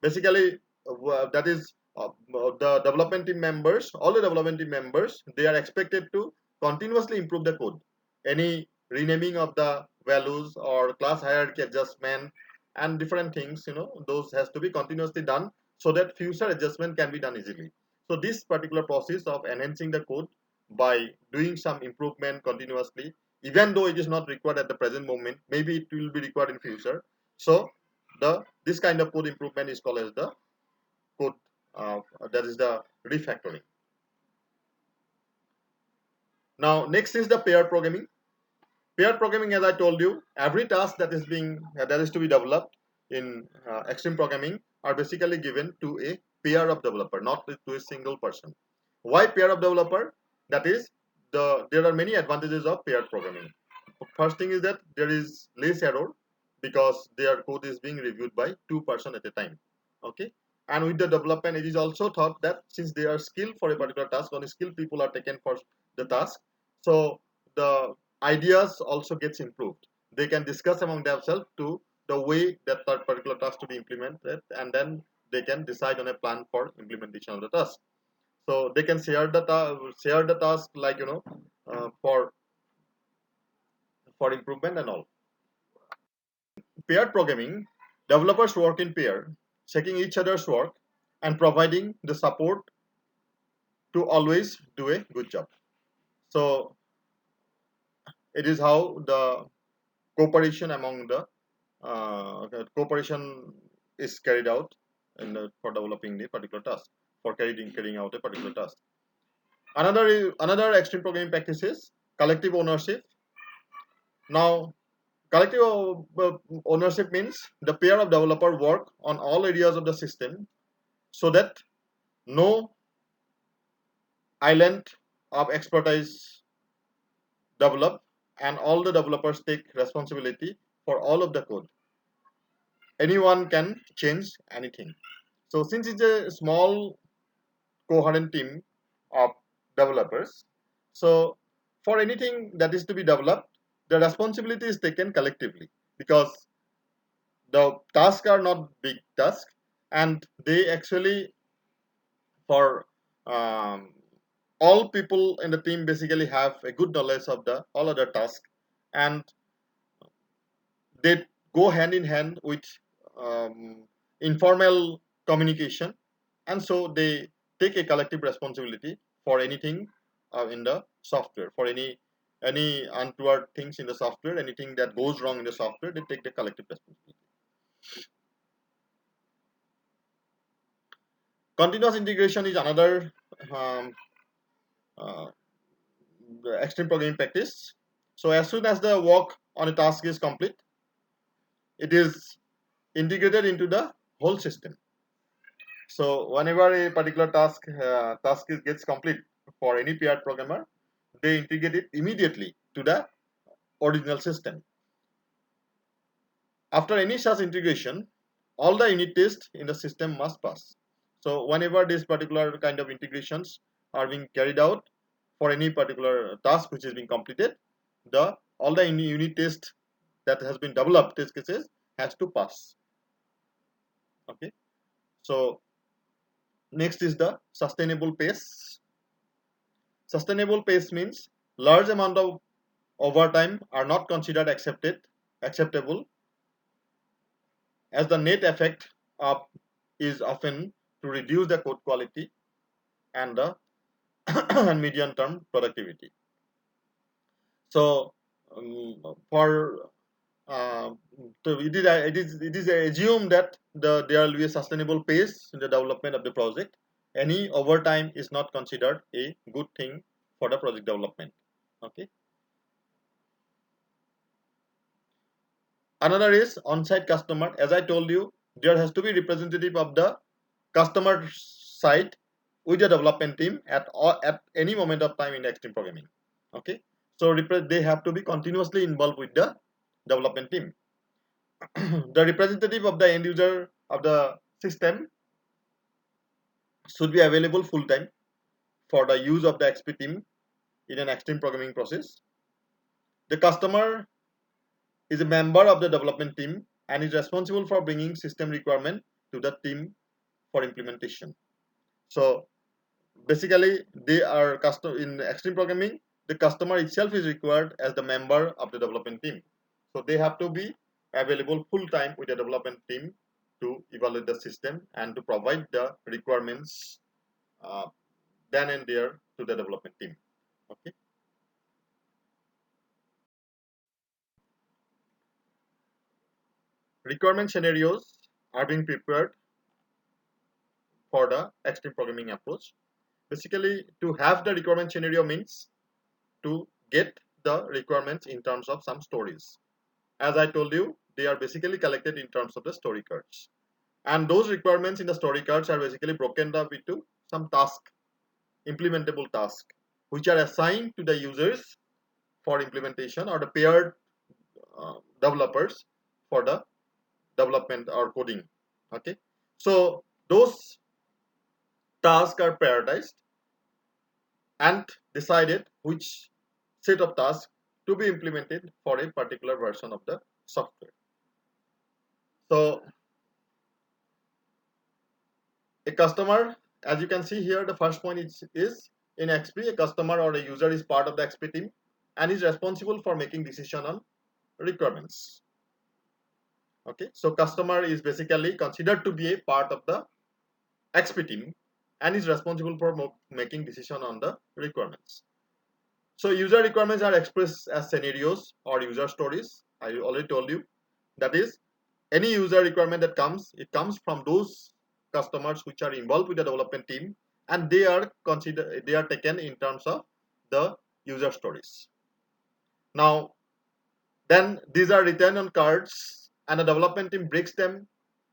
Basically, that is the development team members, all the development team members, they are expected to continuously improve the code. Any renaming of the values or class hierarchy adjustment and different things, those has to be continuously done so that future adjustment can be done easily. So this particular process of enhancing the code by doing some improvement continuously, even though it is not required at the present moment, maybe it will be required in future. So the this kind of code improvement is called as the code that is the refactoring. Now next is the pair programming. Pair programming, as I told you, every task that is being that is to be developed in extreme programming are basically given to a pair of developer, not to a single person. Why pair of developer? That is, there are many advantages of paired programming. First thing is that there is less error because their code is being reviewed by two person at a time. Okay, and with the development, it is also thought that since they are skilled for a particular task, only skilled people are taken for the task. So the ideas also gets improved. They can discuss among themselves to the way that particular task to be implemented, and then they can decide on a plan for implementation of the task. So they can share the task, like for improvement and all. Paired programming, developers work in pair, checking each other's work and providing the support to always do a good job. So it is how the cooperation among the cooperation is carried out for developing the particular task, for carrying out a particular task. Another extreme programming practice is collective ownership. Now, collective ownership means the pair of developer work on all areas of the system so that no island of expertise develop, and all the developers take responsibility for all of the code. Anyone can change anything. So since it's a small coherent team of developers, so for anything that is to be developed, the responsibility is taken collectively because the tasks are not big tasks, and they actually, for um, all people in the team basically have a good knowledge of the all other tasks, and they go hand in hand with informal communication, and so they take a collective responsibility for anything in the software, for any untoward things in the software, anything that goes wrong in the software, they take the collective responsibility. Continuous integration is another um, uh, extreme programming practice. So as soon as the work on a task is complete, it is integrated into the whole system. So whenever a particular task gets complete for any paired programmer, they integrate it immediately to the original system. After any such integration, all the unit tests in the system must pass. So whenever this particular kind of integrations are being carried out for any particular task which is being completed, the all the unit test that has been developed, test cases, has to pass. Okay. So next is the sustainable pace. Sustainable pace means large amount of overtime are not considered acceptable, as the net effect of is often to reduce the code quality and the and medium term productivity. So for uh, so it is assumed that there will be a sustainable pace in the development of the project. Any overtime is not considered a good thing for the project development. Okay. Another is on-site customer. As I told you, there has to be representative of the customer side with the development team at any moment of time in extreme programming. Okay, so they have to be continuously involved with the development team. The representative of the end user of the system should be available full time for the use of the XP team in an extreme programming process. The customer is a member of the development team and is responsible for bringing system requirement to the team for implementation. So basically, they are custom in extreme programming. The customer itself is required as the member of the development team. So they have to be available full time with the development team to evaluate the system and to provide the requirements uh, then and there to the development team. Okay. Requirement scenarios are being prepared for the extreme programming approach. Basically, to have the requirement scenario means to get the requirements in terms of some stories. As I told you, they are basically collected in terms of the story cards. And those requirements in the story cards are basically broken up into some task, implementable tasks, which are assigned to the users for implementation or the paired developers for the development or coding. Okay, so those tasks are prioritized and decided which set of tasks to be implemented for a particular version of the software. So a customer, as you can see here, the first point is in XP, a customer or a user is part of the XP team and is responsible for making decision on requirements. Okay, so customer is basically considered to be a part of the XP team and is responsible for making decision on the requirements. So user requirements are expressed as scenarios or user stories. I already told you. That is, any user requirement that comes, it comes from those customers which are involved with the development team, and they are taken in terms of the user stories. Now, then these are written on cards, and the development team breaks them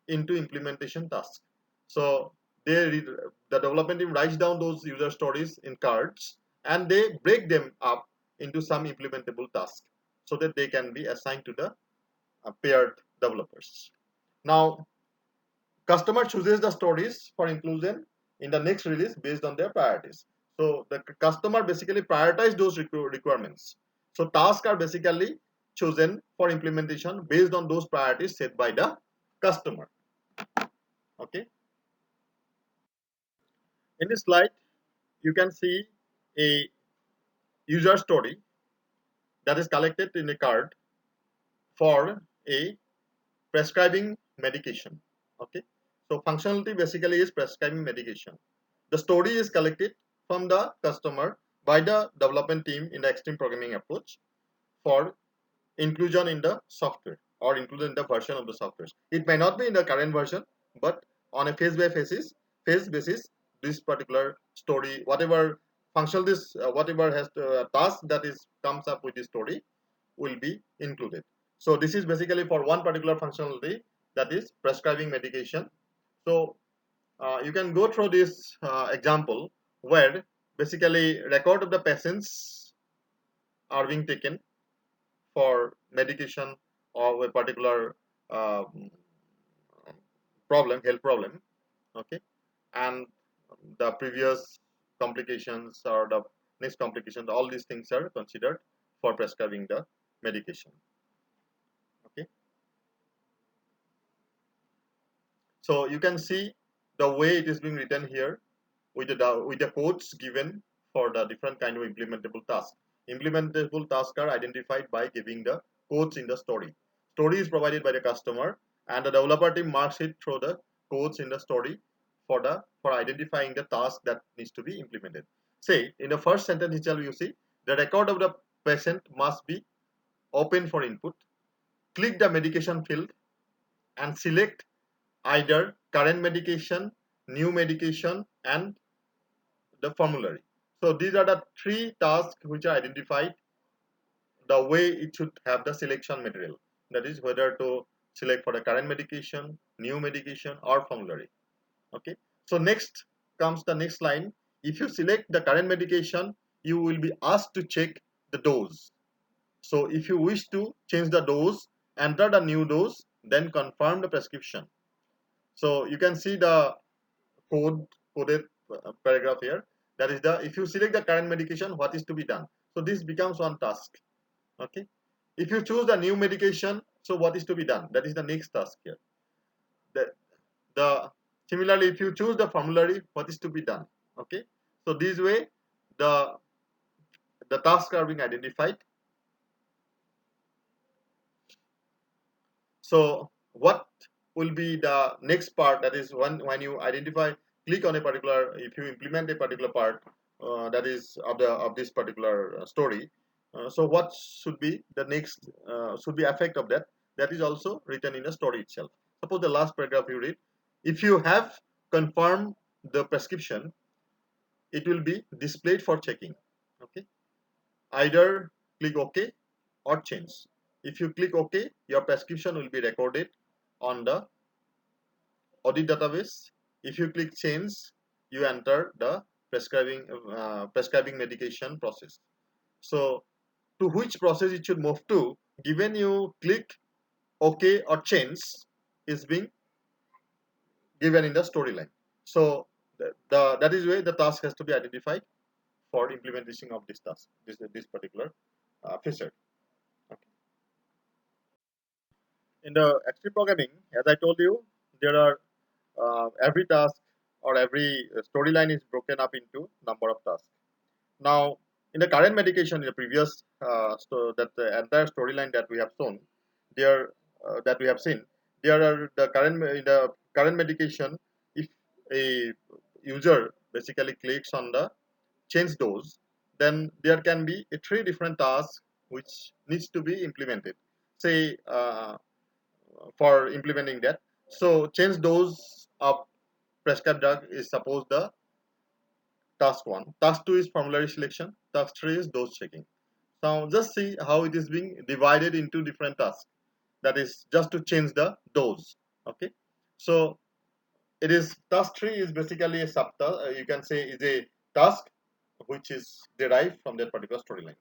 into implementation tasks. So the development team writes down those user stories in cards, and they break them up into some implementable tasks so that they can be assigned to the paired developers. Now, customer chooses the stories for inclusion in the next release based on their priorities. So the customer basically prioritize those requirements. So tasks are basically chosen for implementation based on those priorities set by the customer. Okay. In this slide, you can see a user story that is collected in a card for a prescribing medication. Okay. So functionality basically is prescribing medication. The story is collected from the customer by the development team in the extreme programming approach for inclusion in the software or inclusion in the version of the software. It may not be in the current version, but on a phase by phase basis, this particular story, whatever functional this, whatever has the task that is comes up with this story, will be included. So this is basically for one particular functionality, that is prescribing medication. So you can go through this example where basically record of the patients are being taken for medication of a particular um, health problem. Okay, and the previous complications or the next complications, all these things are considered for prescribing the medication. Okay, so you can see the way it is being written here with the codes given for the different kind of implementable tasks. Implementable tasks are identified by giving the codes in the story. Story is provided by the customer, and the developer team marks it through the codes in the story for identifying the task that needs to be implemented. Say in the first sentence itself, you see the record of the patient must be open for input. Click the medication field and select either current medication, new medication, and the formulary. So these are the three tasks which are identified the way it should have the selection material. That is whether to select for the current medication, new medication, or formulary. Okay. So next comes the next line. If you select the current medication, you will be asked to check the dose. So if you wish to change the dose, enter the new dose, then confirm the prescription. So you can see the coded paragraph here. That is the, if you select the current medication, what is to be done. So this becomes one task. Okay. If you choose the new medication, so what is to be done? That is the next task here. The similarly, if you choose the formulary, what is to be done? Okay. So this way, the tasks are being identified. So what will be the next part? That is when you identify, click on a particular, if you implement a particular part that is of this particular story. So what should be the next should be effect of that? That is also written in the story itself. Suppose the last paragraph you read. If you have confirmed the prescription, it will be displayed for checking. Okay. Either click OK or change. If you click OK, your prescription will be recorded on the audit database. If you click change, you enter the prescribing medication process. So to which process it should move to, given you click OK or change, is being given in the storyline. So that is where the task has to be identified for implementation of this task, this particular feature. Okay. In the extreme programming, as I told you, there are every task or every storyline is broken up into number of tasks. Now, in the current medication, in the previous that the entire storyline that we have shown, there that we have seen, there are the current in the current medication. If a user basically clicks on the change dose, then there can be three different tasks which needs to be implemented. Say for implementing that. So change dose of prescribed drug is suppose the task 1. Task 2 is formulary selection. Task 3 is dose checking. Now just see how it is being divided into different tasks. That is just to change the dose. Okay. So it is task 3 is basically a subtask. You can say is a task which is derived from that particular storyline.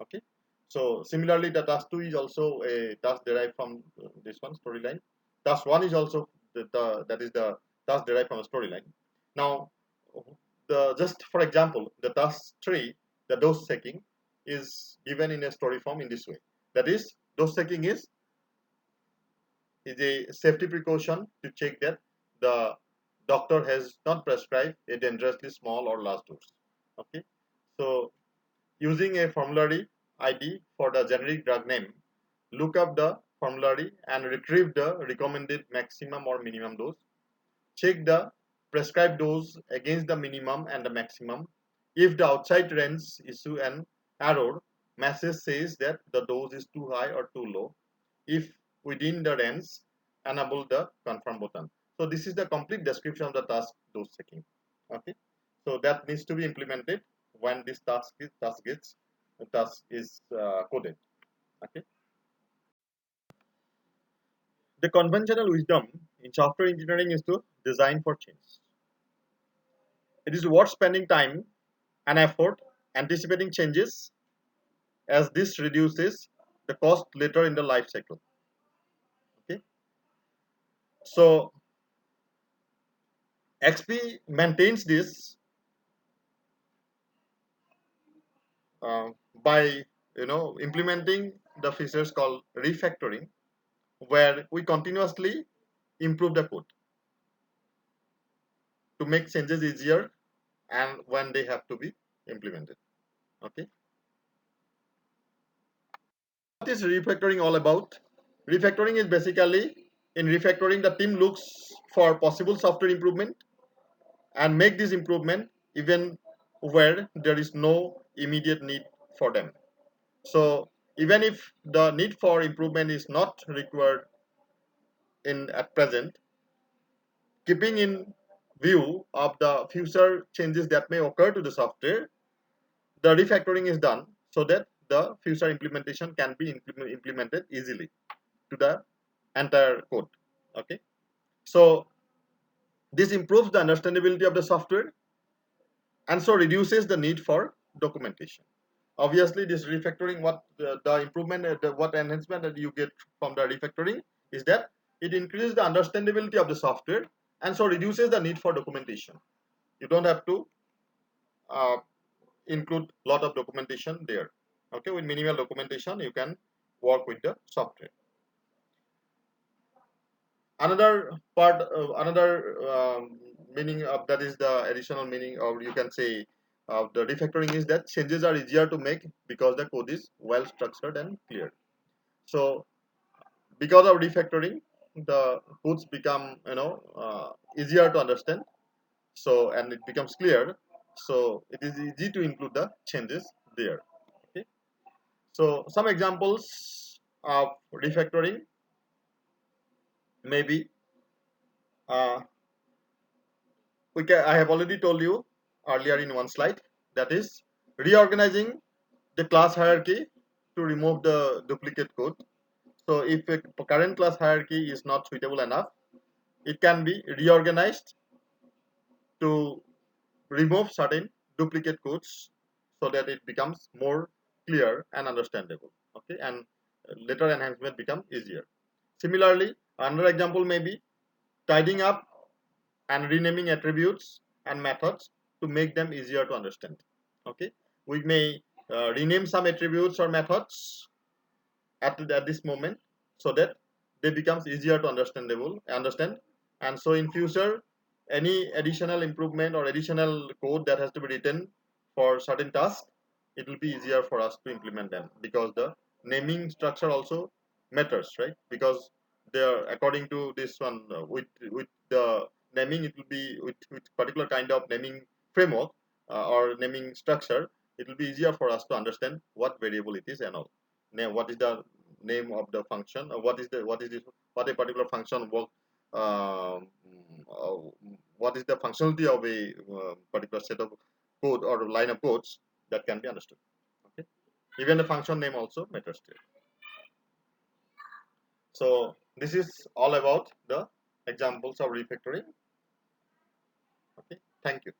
Okay. So similarly, the task 2 is also a task derived from this one storyline. Task 1 is also that is the task derived from a storyline. Now, the just for example, the task 3, the dose checking, is given in a story form in this way. That is, dose checking is a safety precaution to check that the doctor has not prescribed a dangerously small or large dose. Okay, so using a formulary ID for the generic drug name, look up the formulary and retrieve the recommended maximum or minimum dose. Check the prescribed dose against the minimum and the maximum. If the outside range issue an error, message says that the dose is too high or too low. If within the range, enable the confirm button. So this is the complete description of the task dose checking. Okay, so that needs to be implemented when this task is coded. Okay, the conventional wisdom in software engineering is to design for change. It is worth spending time and effort anticipating changes, as this reduces the cost later in the life cycle. Okay, so XP maintains this uh, by implementing the features called refactoring, where we continuously improve the code to make changes easier and when they have to be implemented. Okay, what is refactoring all about? Refactoring is basically, in refactoring, the team looks for possible software improvement and make this improvement even where there is no immediate need for them. So even if the need for improvement is not required in at present, keeping in view of the future changes that may occur to the software, the refactoring is done so that the future implementation can be implemented easily to the entire code. Okay, so this improves the understandability of the software and so reduces the need for documentation. Obviously, this refactoring, what the improvement, what enhancement that you get from the refactoring is that it increases the understandability of the software and so reduces the need for documentation. You don't have to uh, include a lot of documentation there. Okay, with minimal documentation, you can work with the software. Another part, another meaning of that is the additional meaning, or you can say of the refactoring, is that changes are easier to make because the code is well structured and clear. So because of refactoring, the codes become easier to understand. So and it becomes clear. So it is easy to include the changes there. Okay. So some examples of refactoring maybe uh, I have already told you earlier in one slide, that is reorganizing the class hierarchy to remove the duplicate code. So if a current class hierarchy is not suitable enough, it can be reorganized to remove certain duplicate codes so that it becomes more clear and understandable. Okay, and later enhancement become easier. Similarly, another example may be tidying up and renaming attributes and methods to make them easier to understand. Okay, we may rename some attributes or methods at this moment so that they becomes easier to understand, and so in future any additional improvement or additional code that has to be written for certain tasks, it will be easier for us to implement them because the naming structure also matters, right? Because they are according to this one, with the naming, it will be with particular kind of naming framework or naming structure, it will be easier for us to understand what variable it is and all. Now, what is the name of the function, what a particular function work, um, uh, what is the functionality of a particular set of code or line of codes, that can be understood. Okay, even the function name also matters here. So this is all about the examples of refactoring. Okay, thank you.